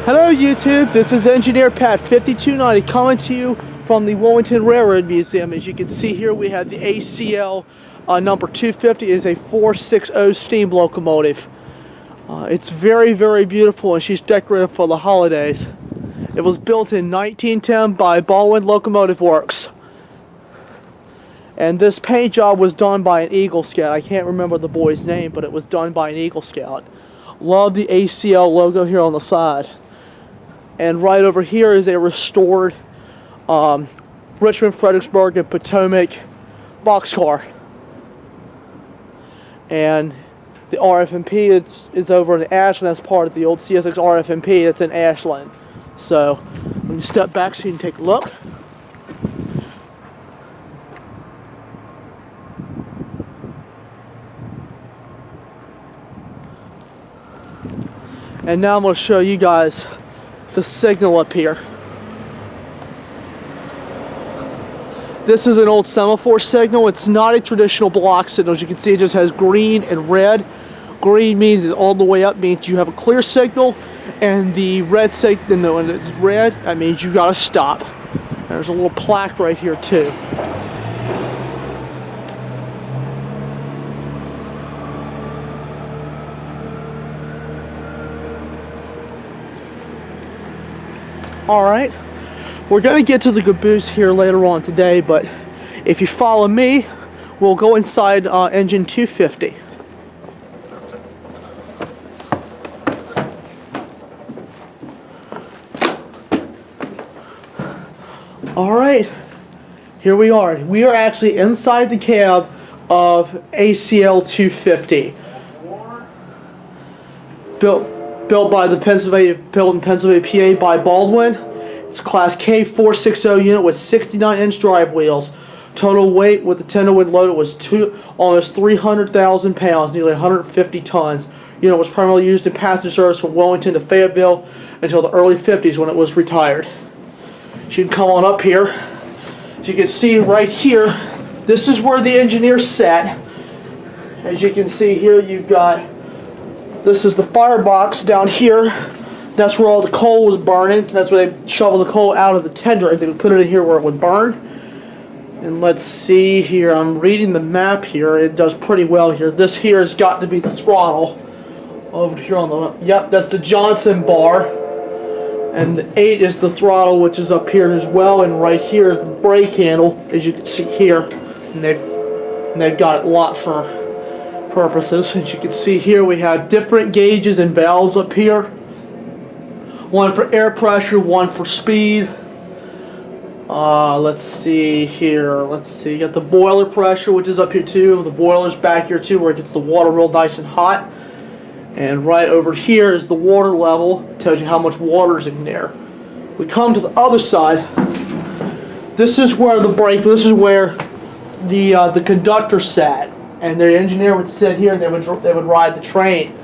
Hello YouTube, this is Engineer Pat 5290 coming to you from the Wilmington Railroad Museum. As you can see here, we have the ACL number 250. It is a 460 steam locomotive. It's very, very beautiful, and she's decorated for the holidays. It was built in 1910 by Baldwin Locomotive Works. And this paint job was done by an Eagle Scout. I can't remember the boy's name, but it was done by an Eagle Scout. Love the ACL logo here on the side. And right over here is a restored Richmond, Fredericksburg, and Potomac boxcar. And the RFMP is over in Ashland. That's part of the old CSX RFMP. It's in Ashland. So let me step back so you can take a look. And now I'm going to show you guys the signal up here. This is an old semaphore signal. It's not a traditional block signal. As you can see, it just has green and red. Green means it's all the way up, means you have a clear signal, and the red signal, when it's red, that means you gotta stop. There's a little plaque right here too. Alright, we're going to get to the caboose here later on today, but if you follow me, we'll go inside engine 250. Alright, here we are. We are actually inside the cab of ACL 250. Built in Pennsylvania, PA by Baldwin. It's a Class K 460 unit with 69-inch drive wheels. Total weight with the tender wind loaded was almost 300,000 pounds, nearly 150 tons. Unit was primarily used in passenger service from Wilmington to Fayetteville until the early 50s when it was retired. So you can come on up here. As you can see right here, this is where the engineer sat. As you can see here, you've got, this is the firebox down here. That's where all the coal was burning. That's where they shovel the coal out of the tender and they would put it in here where it would burn. And let's see here, I'm reading the map here. It does pretty well here. This here has got to be the throttle. Over here on the, yep, that's the Johnson bar. And the 8 is the throttle, which is up here as well. And right here is the brake handle, as you can see here. And they've got it locked for purposes. As you can see here, we have different gauges and valves up here. One for air pressure, one for speed. Let's see here. Let's see. You got the boiler pressure, which is up here too. The boiler's back here too, where it gets the water real nice and hot. And right over here is the water level. It tells you how much water's in there. We come to the other side. This is where the brake. This is where the conductor sat, and the engineer would sit here, and they would ride the train.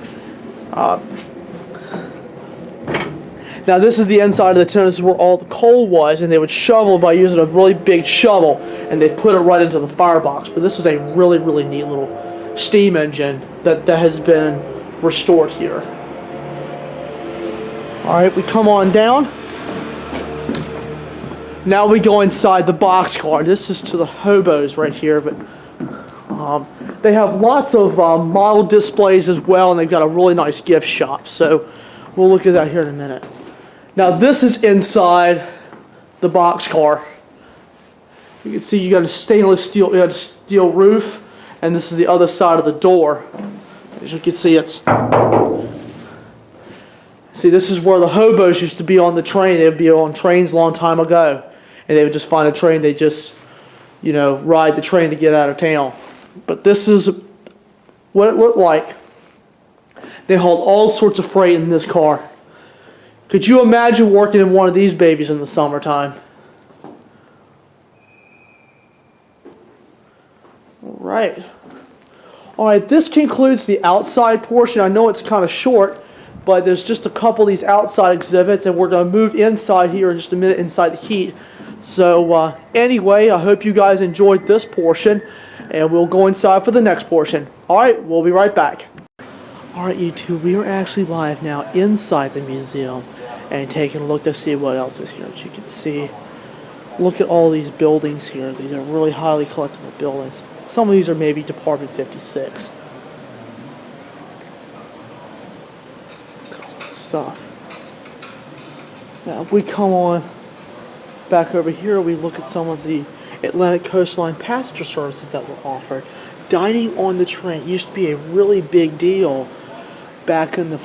Now this is the inside of the tender. This is where all the coal was, and they would shovel by using a really big shovel, and they put it right into the firebox. But this is a really, really neat little steam engine that has been restored here. Alright, we come on down. Now we go inside the boxcar. This is to the hobos right here, but they have lots of model displays as well, and they've got a really nice gift shop. So we'll look at that here in a minute. Now this is inside the boxcar. You can see you got a stainless steel, you got a steel roof, and this is the other side of the door. As you can see, this is where the hobos used to be on the train. They would be on trains a long time ago, and they would just find a train. They just, you know, ride the train to get out of town. But this is what it looked like. They hauled all sorts of freight in this car. Could you imagine working in one of these babies in the summertime? All right. Alright, this concludes the outside portion. I know it's kind of short, but there's just a couple of these outside exhibits, and we're going to move inside here in just a minute inside the heat. So anyway, I hope you guys enjoyed this portion, and we'll go inside for the next portion. Alright, we'll be right back. Alright YouTube, we are actually live now inside the museum, and taking a look to see what else is here. As you can see, look at all these buildings here. These are really highly collectible buildings. Some of these are maybe Department 56. Look at all this stuff. Now, if we come on back over here, we look at some of the Atlantic Coastline passenger services that were offered. Dining on the train used to be a really big deal back in the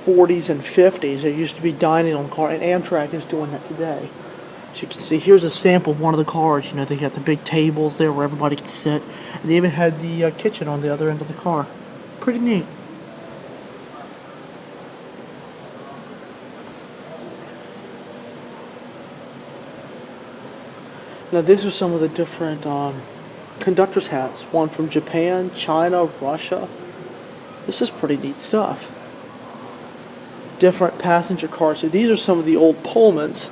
40s and 50s. There used to be dining on car, and Amtrak is doing that today. As you can see, here's a sample of one of the cars. You know, they got the big tables there where everybody could sit, and they even had the kitchen on the other end of the car. Pretty neat. Now, these are some of the different conductor's hats. One from Japan, China, Russia. This is pretty neat stuff. Different passenger cars. So these are some of the old Pullmans.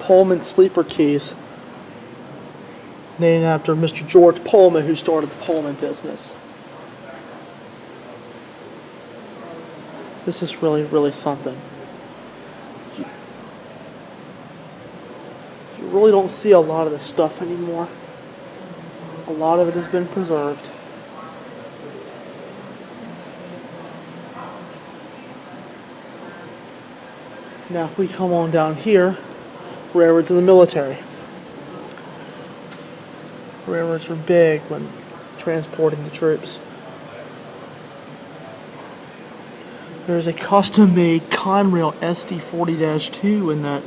Pullman sleeper keys. Named after Mr. George Pullman, who started the Pullman business. This is really, really something. You really don't see a lot of this stuff anymore. A lot of it has been preserved. Now if we come on down here, railroads in the military. Railroads were big when transporting the troops. There's a custom-made Conrail SD40-2 in that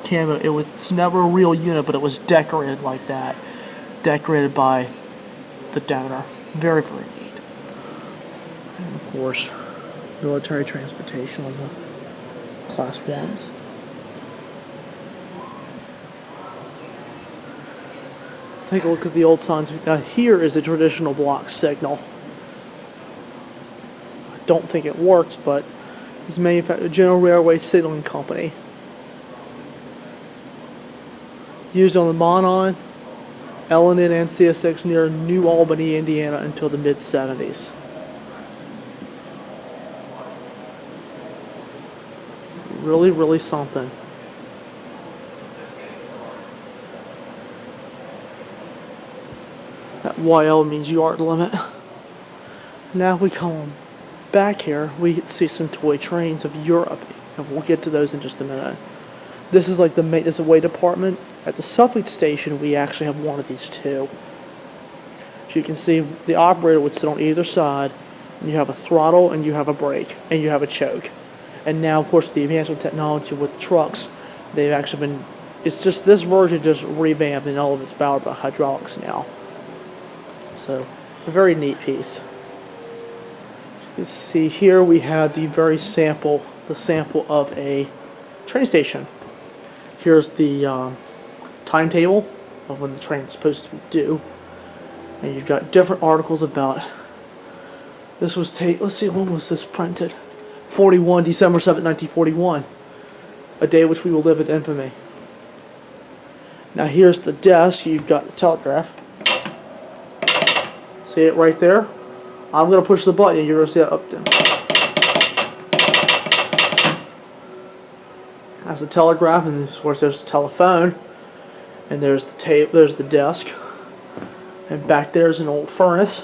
camo. It's never a real unit, but it was decorated like that. Decorated by the donor. Very, very neat. And of course, military transportation on the Class 1s. Take a look at the old signs. Now here is the traditional block signal. Don't think it works, but it's manufactured General Railway Signaling Company. Used on the Monon, L&N, and CSX near New Albany, Indiana until the mid-70s. Really, really something. That YL means yard limit. Now we come back here, we see some toy trains of Europe, and we'll get to those in just a minute. This is like this is a way department. At the Suffolk station, we actually have one of these too. So you can see the operator would sit on either side, and you have a throttle, and you have a brake, and you have a choke. And now, of course, the advancement technology with trucks, they've actually been, it's just this version just revamped, and all of it's powered by hydraulics now. So, a very neat piece. You see here we have the sample of a train station. Here's the timetable of when the train is supposed to be due, and you've got different articles about. This was let's see, when was this printed? December 7th, 1941. A day which we will live in infamy. Now here's the desk. You've got the telegraph. See it right there? I'm going to push the button and you're going to see it up there. That's the telegraph, and of course there's the telephone, and there's the tape, there's the desk, and back there's an old furnace.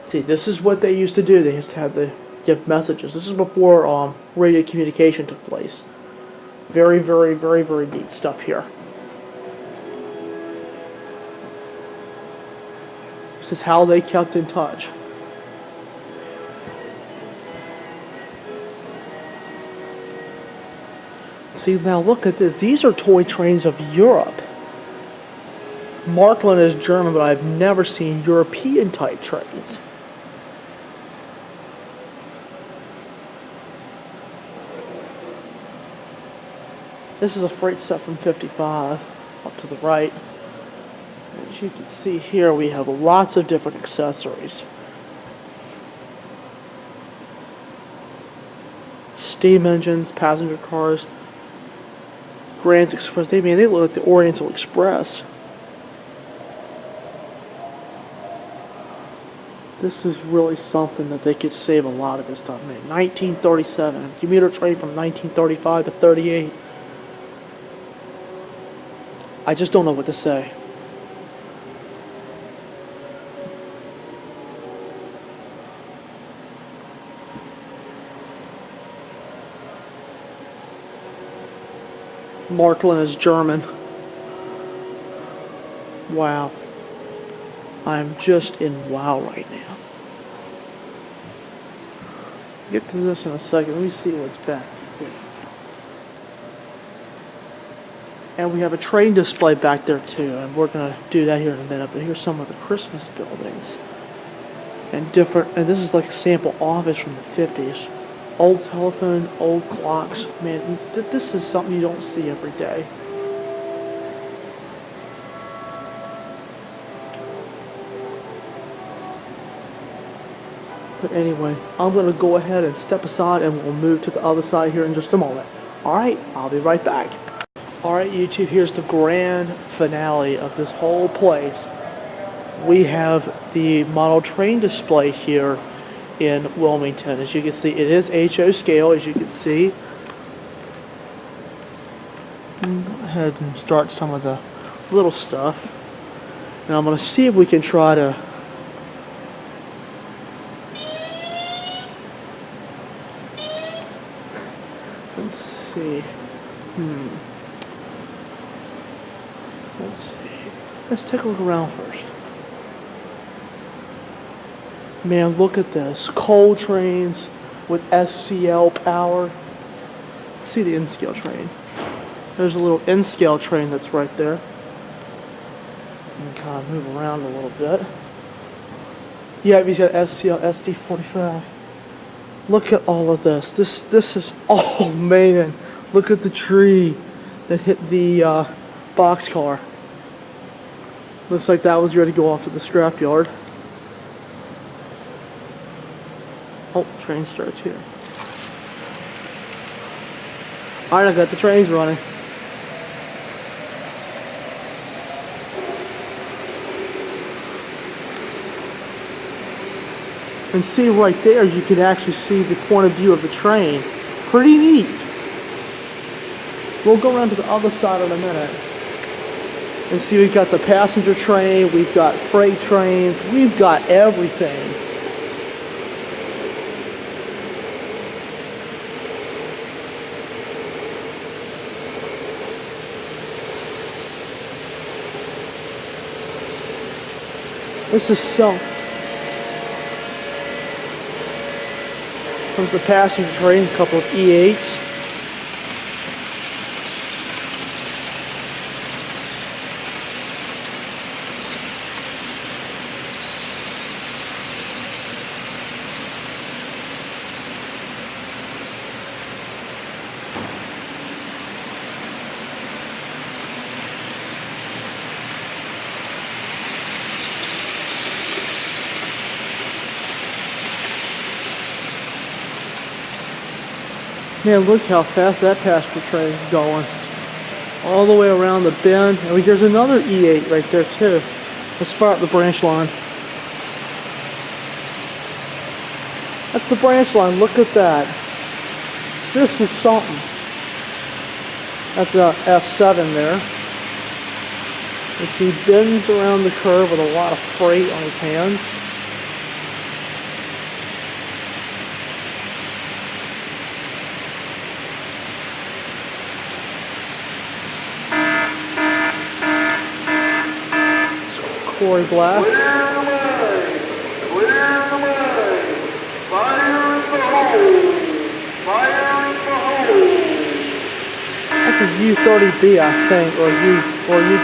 See, this is what they used to do. They used to have the give messages. This is before radio communication took place. Very, very, very, very neat stuff here. This is how they kept in touch. See, now look at this. These are toy trains of Europe. Markland is German, but I've never seen European type trains. This is a freight set from 55, up to the right. As you can see here, we have lots of different accessories. Steam engines, passenger cars, Grand Express. They look like the Oriental Express. This is really something that they could save a lot of this stuff. Man, 1937, a commuter train from 1935 to 38. I just don't know what to say. Markland is German. Wow. I'm just in wow right now. Get to this in a second. Let me see what's back here. And we have a train display back there too, and we're going to do that here in a minute. But here's some of the Christmas buildings. And this is like a sample office from the 50s. Old telephone, old clocks. Man, this is something you don't see every day. But anyway, I'm going to go ahead and step aside and we'll move to the other side here in just a moment. Alright, I'll be right back. Alright YouTube, here's the grand finale of this whole place. We have the model train display here in Wilmington. As you can see, it is HO scale, as you can see. Go ahead and start some of the little stuff. Now I'm going to see if we can try to let's see. Let's see. Let's take a look around first. Man, look at this. Coal trains with SCL power. See the N-scale train. There's a little N-scale train that's right there. And kind of move around a little bit. Yeah, he's got SCL SD45. Look at all of this. This is, oh man, look at the tree that hit the boxcar. Looks like that was ready to go off to the scrapyard. Oh, train starts here. Alright, I got the trains running. And see right there, you can actually see the point of view of the train. Pretty neat. We'll go around to the other side in a minute. And see, we've got the passenger train, we've got freight trains, we've got everything. This is so... Comes the passenger train, a couple of E8s. Man, look how fast that passenger train is going. All the way around the bend. And there's another E8 right there too. Let's fire up the branch line. That's the branch line. Look at that. This is something. That's a F7 there. As he bends around the curve with a lot of freight on his hands. Corey Glass. Clear the way! Clear the way! Fire in the hole! Fire in the hole! That's a U30B, I think, or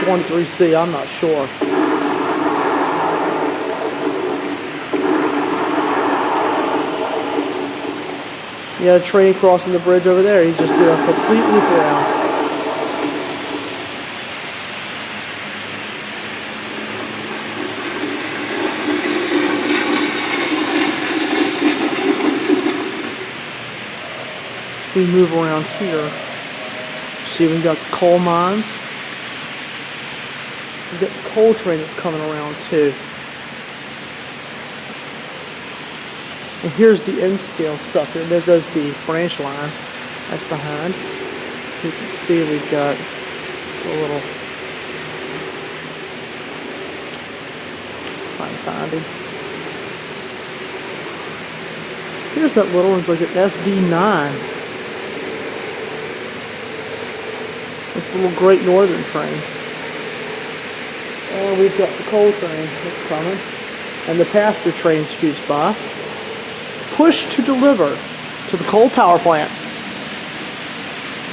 U23C. I'm not sure. You got a train crossing the bridge over there. He just did a complete loop around. We move around here. See, we got the coal mines. We got the coal train that's coming around too. And here's the in-scale stuff here. There goes the branch line. That's behind. You can see we've got a little finding. Here's that little one's like an SD9. It's a little Great Northern train. And we've got the coal train that's coming. And the passenger train scoots by. Push to deliver to the coal power plant.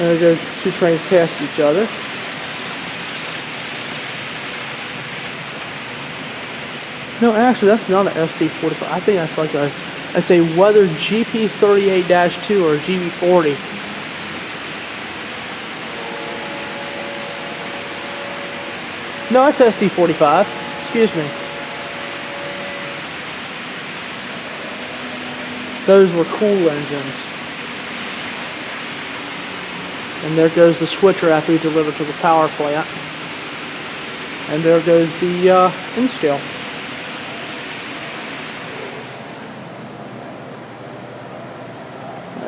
And there go two trains past each other. No, actually, that's not an SD45. I think that's like it's a Weather GP38-2 or GB40. No, that's SD45. Excuse me. Those were cool engines. And there goes the switcher after we deliver to the power plant. And there goes the in-scale.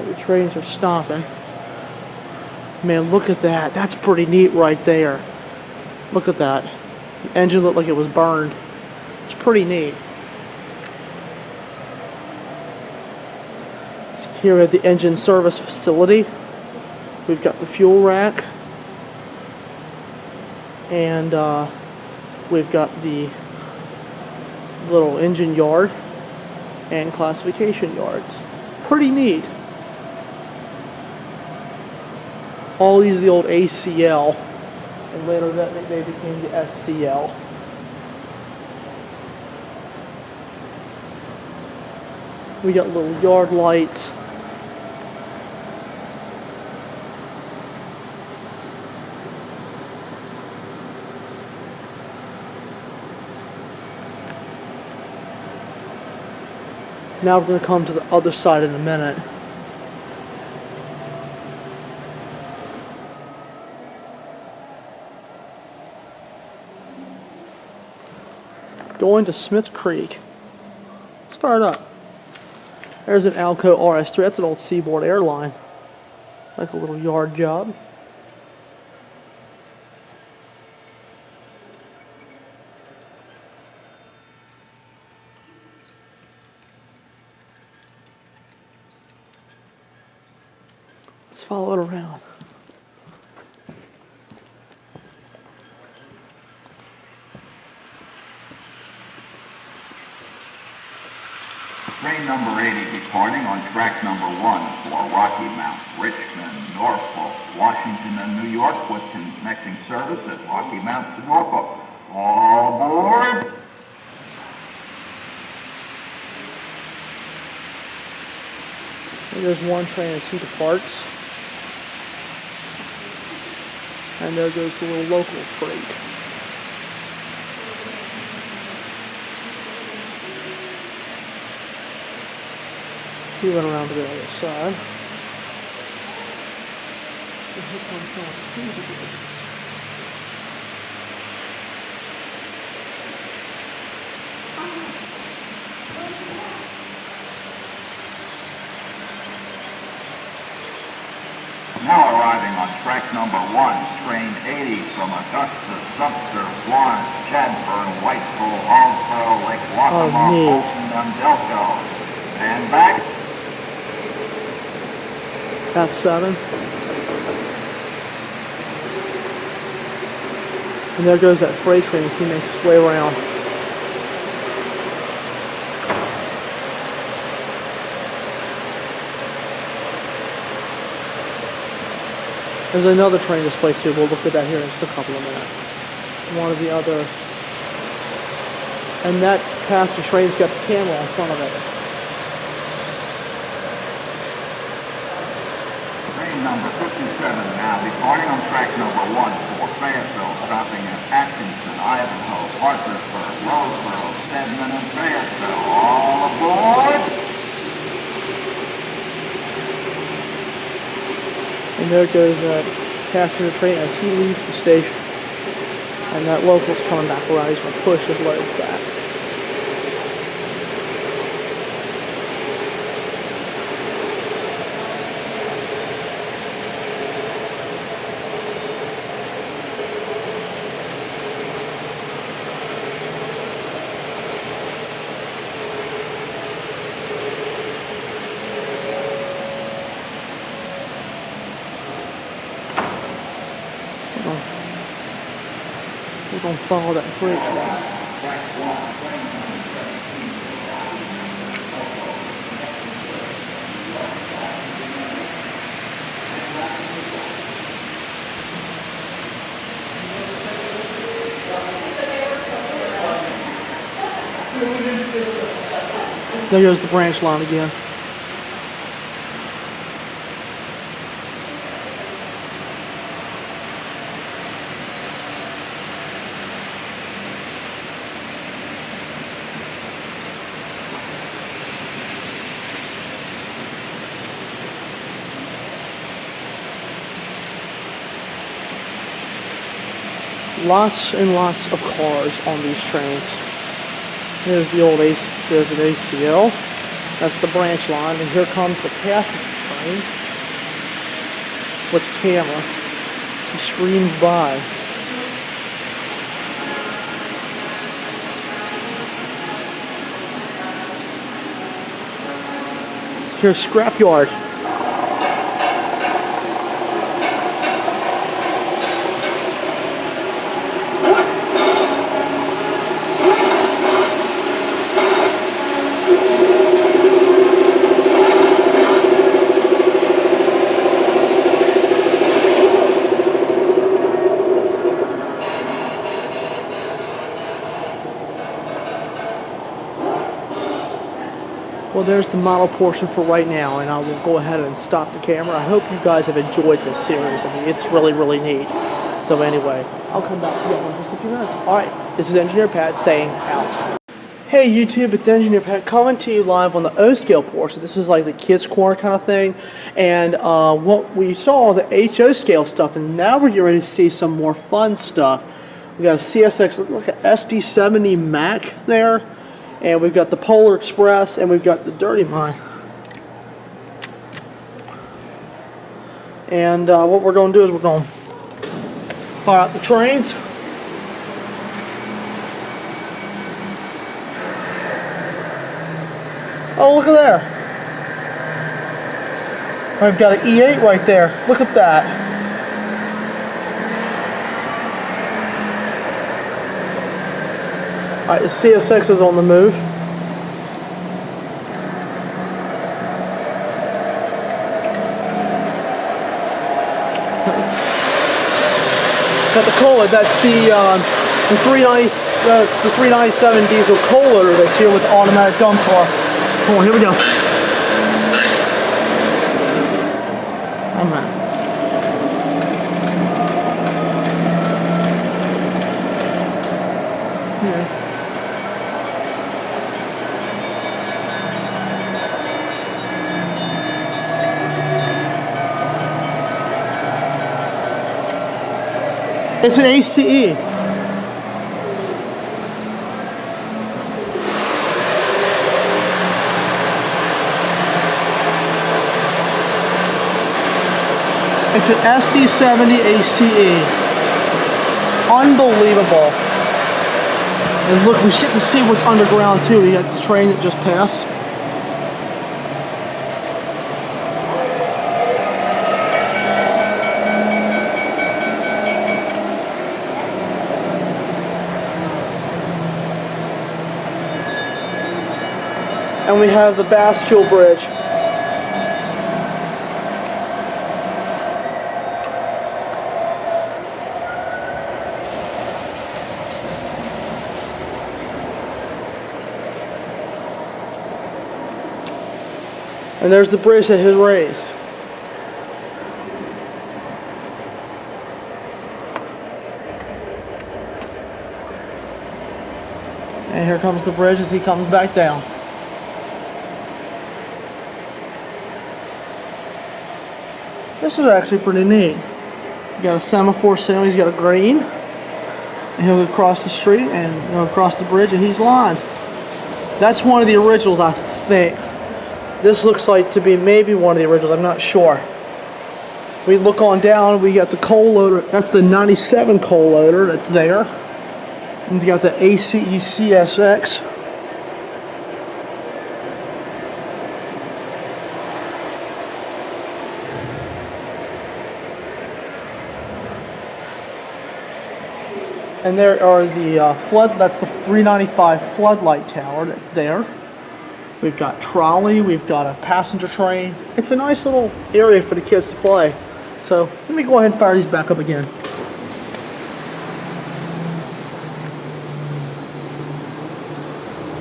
The trains are stopping. Man, look at that. That's pretty neat right there. Look at that. The engine looked like it was burned. It's pretty neat. So here at the engine service facility, we've got the fuel rack. And we've got the little engine yard and classification yards. Pretty neat. All these are the old ACL, and later that they became the SCL. We got little yard lights. Now we're going to come to the other side in a minute. Going to Smith Creek. Let's fire it up. There's an Alco RS3. That's an old Seaboard airline. Like a little yard job. Let's follow it around. Train number 80 departing on track number 1 for Rocky Mount, Richmond, Norfolk, Washington, and New York with connecting service at Rocky Mount to Norfolk. All aboard! And there's one train as he departs. And there goes the little local freight. He went around to the other side. And here comes John. Now arriving on track number 1, train 80 from Augusta, Sumter, Florence, Chadburn, Whitehall, Hallsborough, Lake Waccamaw, Fulton, and Delco. And back. F7. And there goes that freight train as he makes his way around. There's another train display too. We'll look at that here in just a couple of minutes. One of the other. And that passenger train's got the camera in front of it. Train number 57 now departing on track number 1 for Fayetteville, stopping at Atkinson, Idaho, Parkersburg, Roseboro, Stedman, and Fayetteville. All aboard! And there goes that passenger train as he leaves the station. And that local's coming back around. He's going to push his load back. We're gonna follow that bridge line. There goes the branch line again. Lots and lots of cars on these trains. There's the old there's an ACL. That's the branch line, and here comes the passenger train with the camera. He screams by. Here's scrapyard. Well, there's the model portion for right now, and I will go ahead and stop the camera. I hope you guys have enjoyed this series. I mean, it's really, really neat. So anyway, I'll come back to you in just a few minutes. Alright, this is Engineer Pat saying out. Hey YouTube, it's Engineer Pat coming to you live on the O-scale portion. This is like the kids' corner kind of thing. And what we saw, the HO scale stuff, and now we're getting ready to see some more fun stuff. We got a CSX, look at SD70 Mac there. And we've got the Polar Express, and we've got the Dirty Mine. And what we're going to do is we're going to fire out the trains. Oh, look at there. I've got an E8 right there. Look at that. Alright, the CSX is on the move. Got the coal loader. That's the 397 diesel coal loader that's here with the automatic dump car. Come on, here we go. Alright. Here. It's an ACE. It's an SD70 ACE. Unbelievable. And look, we get to see what's underground too. We got the train that just passed. And we have the Bastille Bridge. And there's the bridge that has raised. And here comes the bridge as he comes back down. This is actually pretty neat. You got a semaphore signal, he's got a green. And he'll go across the street and go across the bridge and he's lined. That's one of the originals, I think. This looks like to be maybe one of the originals, I'm not sure. We look on down, we got the coal loader, that's the 97 coal loader that's there. And we got the ACE CSX. And there are the flood. That's the 395 floodlight tower that's there. We've got trolley. We've got a passenger train. It's a nice little area for the kids to play. So let me go ahead and fire these back up again.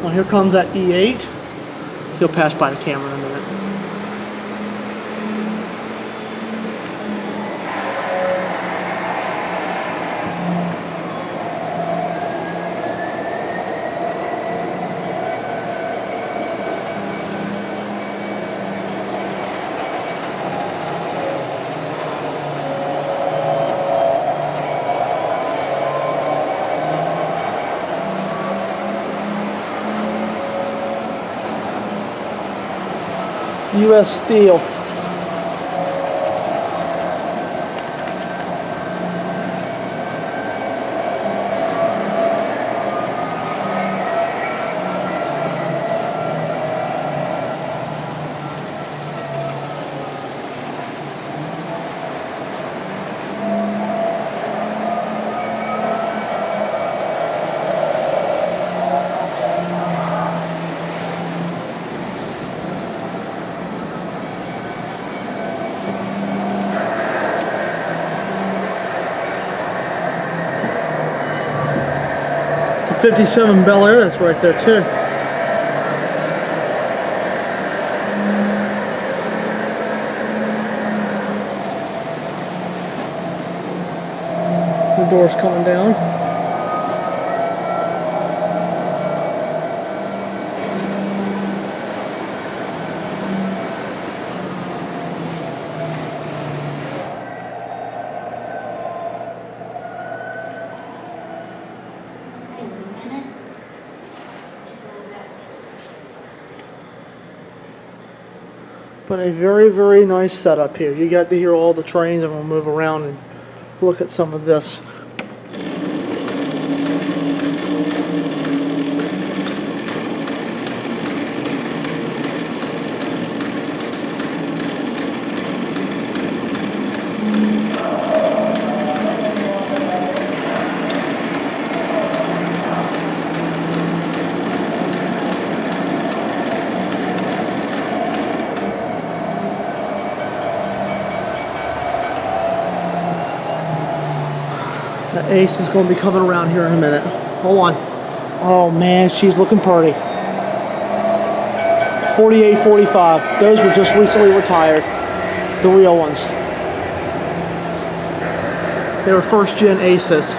Well, here comes that E8. He'll pass by the camera in a minute. U.S. Steel. The 57 Bel Air, that's right there too. The door's coming down. But a very, very nice setup here. You got to hear all the trains, and we'll move around and look at some of this. The Ace is going to be coming around here in a minute. Hold on. Oh man, she's looking pretty. 4845. Those were just recently retired. The real ones. They were first gen Aces.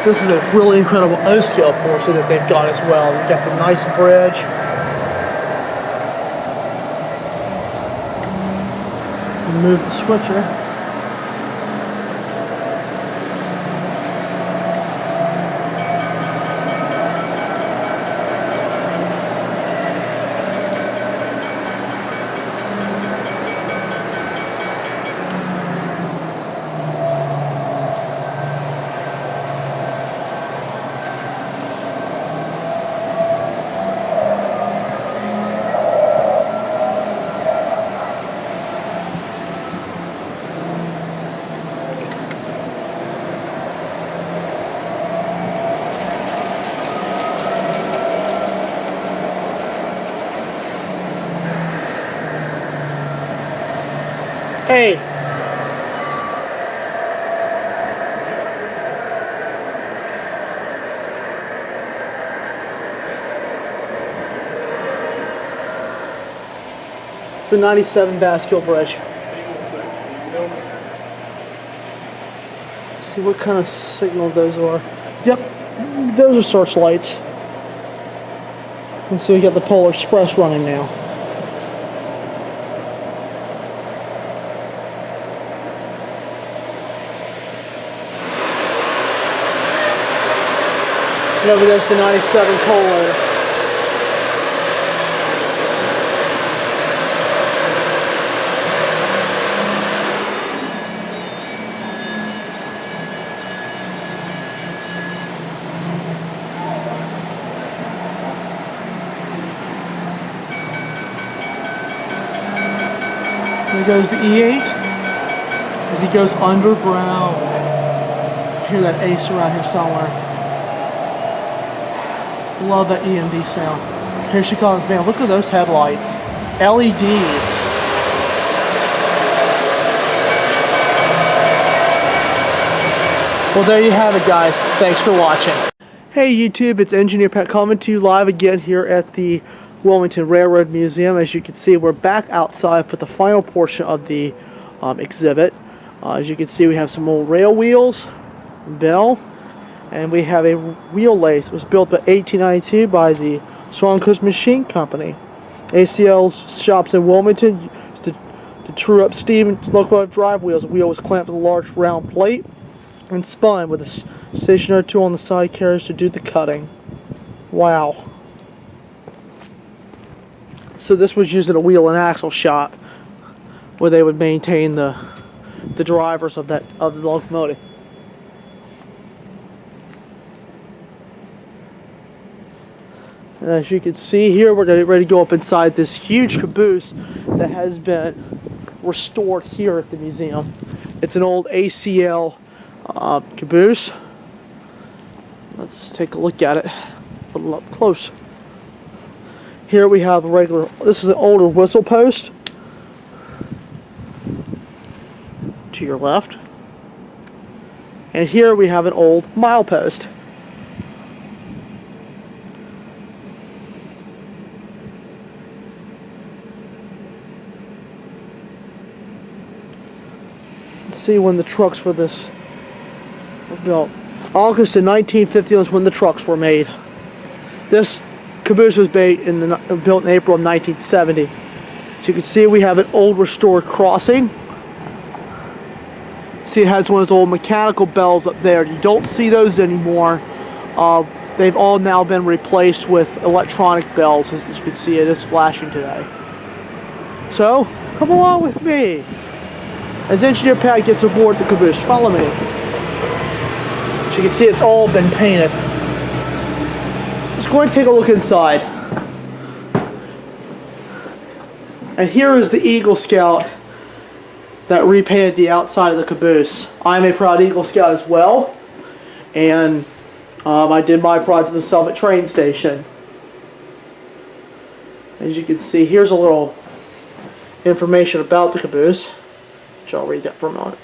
This is a really incredible O-scale Porsche that they've got as well. You've got the nice bridge. Move the switcher. Hey. It's the 97 Bascule Bridge. Let's see what kind of signal those are. Yep, those are searchlights. And so we got the Polar Express running now. And over there's the 97 coal loader. There goes the E8. as he goes underground. Hear that ace around here somewhere. Love that EMD sound. Here she comes, man. Look at those headlights. LEDs. Well, there you have it, guys. Thanks for watching. Hey YouTube, it's Engineer Pat coming to you live again here at the Wilmington Railroad Museum. As you can see, we're back outside for the final portion of the exhibit. As you can see, we have some old rail wheels, bell, and we have a wheel lathe. It was built by 1892 by the Swan Coast Machine Company. ACL's shops in Wilmington used to true up steam locomotive drive wheels. The wheel was clamped with a large round plate and spun with a stationary tool on the side carriage to do the cutting. Wow. So this was used in a wheel and axle shop where they would maintain the drivers of the locomotive. And as you can see here, we're getting ready to go up inside this huge caboose that has been restored here at the museum. It's an old ACL caboose. Let's take a look at it a little up close. Here we have a regular, this is an older whistle post to your left. And here we have an old milepost. Let's see when the trucks for this were built. August of 1950 was when the trucks were made. This caboose was built in April of 1970. So you can see we have an old restored crossing. See, it has one of those old mechanical bells up there. You don't see those anymore. They've all now been replaced with electronic bells. As you can see, it is flashing today. So, come along with me as Engineer Pat gets aboard the caboose. Follow me. As you can see, it's all been painted. Let's go and take a look inside. And here is the Eagle Scout that repainted the outside of the caboose. I'm a proud Eagle Scout as well, and I did my project at the Summit train station. As you can see, here's a little information about the caboose, which I'll read that for a moment.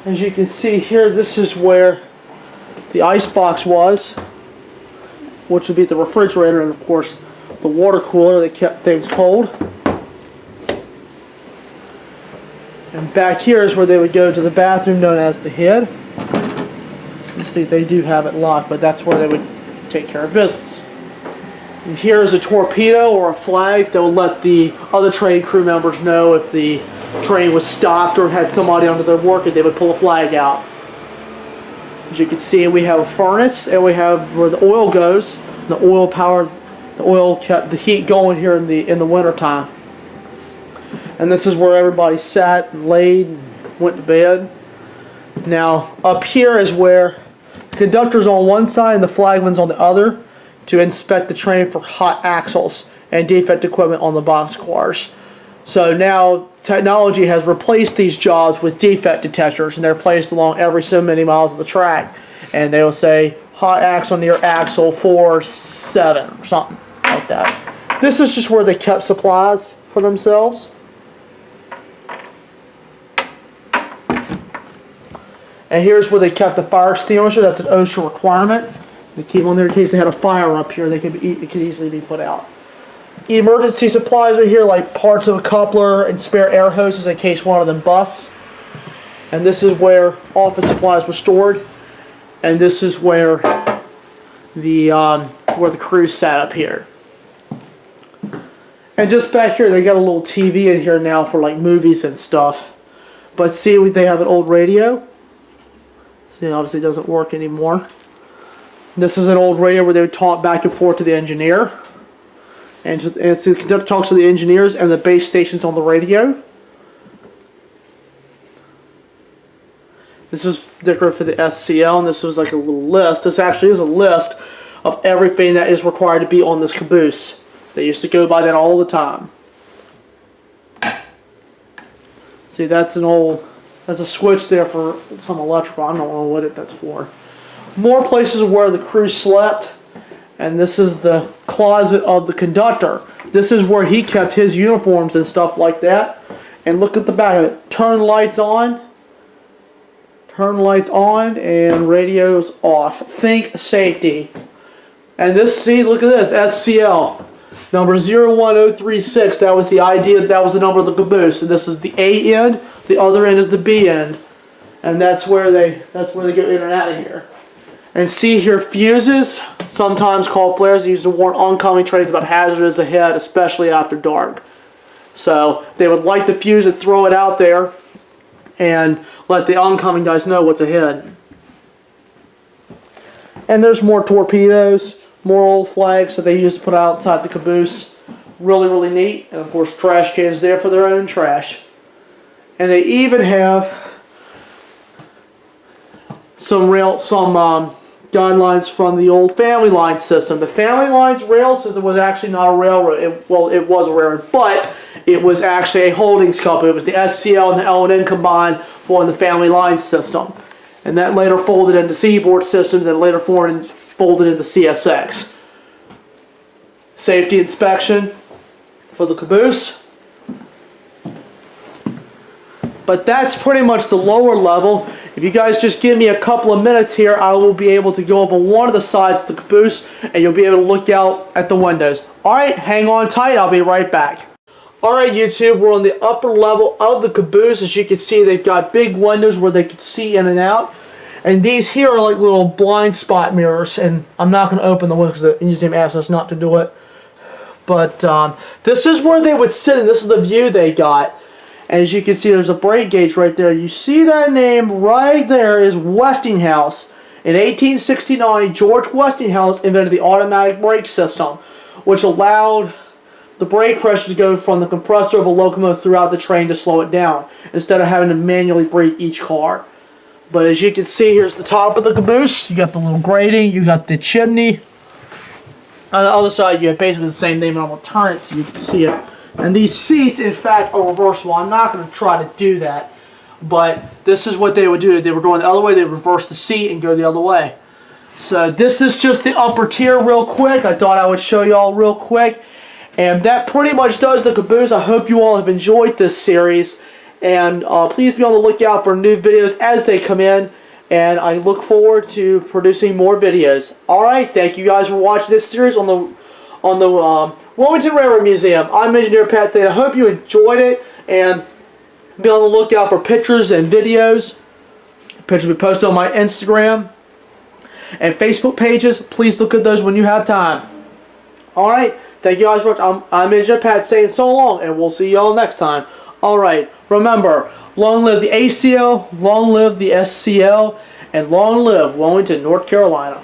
As you can see here, this is where the ice box was, which would be the refrigerator, and of course the water cooler that kept things cold. And back here is where they would go to the bathroom, known as the head. You see, they do have it locked, but that's where they would take care of business. And here is a torpedo or a flag that would let the other train crew members know if the train was stopped or had somebody under their work, and they would pull a flag out. As you can see, we have a furnace, and we have where the oil goes. The oil kept the heat going here in the winter time. And this is where everybody sat and laid and went to bed. Now up here is where the conductor's on one side and the flagman's on the other to inspect the train for hot axles and defect equipment on the boxcars. So now technology has replaced these jobs with defect detectors, and they're placed along every so many miles of the track. And they will say hot axle near axle 4-7 or something like that. This is just where they kept supplies for themselves. And here's where they kept the fire extinguisher. That's an OSHA requirement. They keep them on there in case they had a fire up here. It could easily be put out. Emergency supplies are here, like parts of a coupler and spare air hoses in case one of them busts. And this is where office supplies were stored. And this is where the crew sat up here. And just back here, they got a little TV in here now for like movies and stuff. But see, they have an old radio. See, obviously it doesn't work anymore. This is an old radio where they would talk back and forth to the engineer. And so the conductor talks to the engineers and the base stations on the radio. This is decorated for the SCL, and this was like a little list. This actually is a list of everything that is required to be on this caboose. They used to go by that all the time. See, that's a switch there for some electrical. I don't know what that's for. More places where the crew slept, and this is the closet of the conductor. This is where he kept his uniforms and stuff like that. And look at the back of it. Turn lights on. Turn lights on and radios off. Think safety. And this, see, look at this, SCL. Number 01036, that was the idea, that was the number of the caboose. And this is the A end, the other end is the B end. And that's where they go in and out of here. And see here, fuses, sometimes called flares, used to warn oncoming trains about hazards ahead, especially after dark. So they would light the fuse and throw it out there and let the oncoming guys know what's ahead. And there's more torpedoes, more old flags that they used to put outside the caboose. Really, really neat. And of course, trash cans there for their own trash. And they even have some guidelines from the old Family Line system. The Family Line's rail system was actually not a railroad. It was a railroad, but it was actually a holdings company. It was the SCL and the L&N combined for the Family Line system. And that later folded into Seaboard Systems, then later folded into CSX. Safety inspection for the caboose. But that's pretty much the lower level. If you guys just give me a couple of minutes here, I will be able to go up on one of the sides of the caboose and you'll be able to look out at the windows. Alright, hang on tight, I'll be right back. Alright YouTube, we're on the upper level of the caboose. As you can see, they've got big windows where they can see in and out. And these here are like little blind spot mirrors, and I'm not going to open the window because the museum asked us not to do it. But this is where they would sit, and this is the view they got. And as you can see, there's a brake gauge right there. You see that name right there is Westinghouse. In 1869, George Westinghouse invented the automatic brake system, which allowed the brake pressure to go from the compressor of a locomotive throughout the train to slow it down, instead of having to manually brake each car. But as you can see, here's the top of the caboose. You got the little grating, you got the chimney. On the other side, you have basically the same thing, and I'm going to turn it so you can see it. And these seats, in fact, are reversible. I'm not going to try to do that, but this is what they would do. If they were going the other way, they would reverse the seat and go the other way. So this is just the upper tier real quick. I thought I would show you all real quick. And that pretty much does the caboose. I hope you all have enjoyed this series. And please be on the lookout for new videos as they come in. And I look forward to producing more videos. Alright, thank you guys for watching this series on the Wilmington Railroad Museum. I'm Engineer Pat saying I hope you enjoyed it. And be on the lookout for pictures and videos. Pictures will be posted on my Instagram and Facebook pages. Please look at those when you have time. Alright, thank you guys for watching. I'm Engineer Pat saying so long, and we'll see you all next time. Alright, remember, long live the ACL, long live the SCL, and long live Wilmington, North Carolina.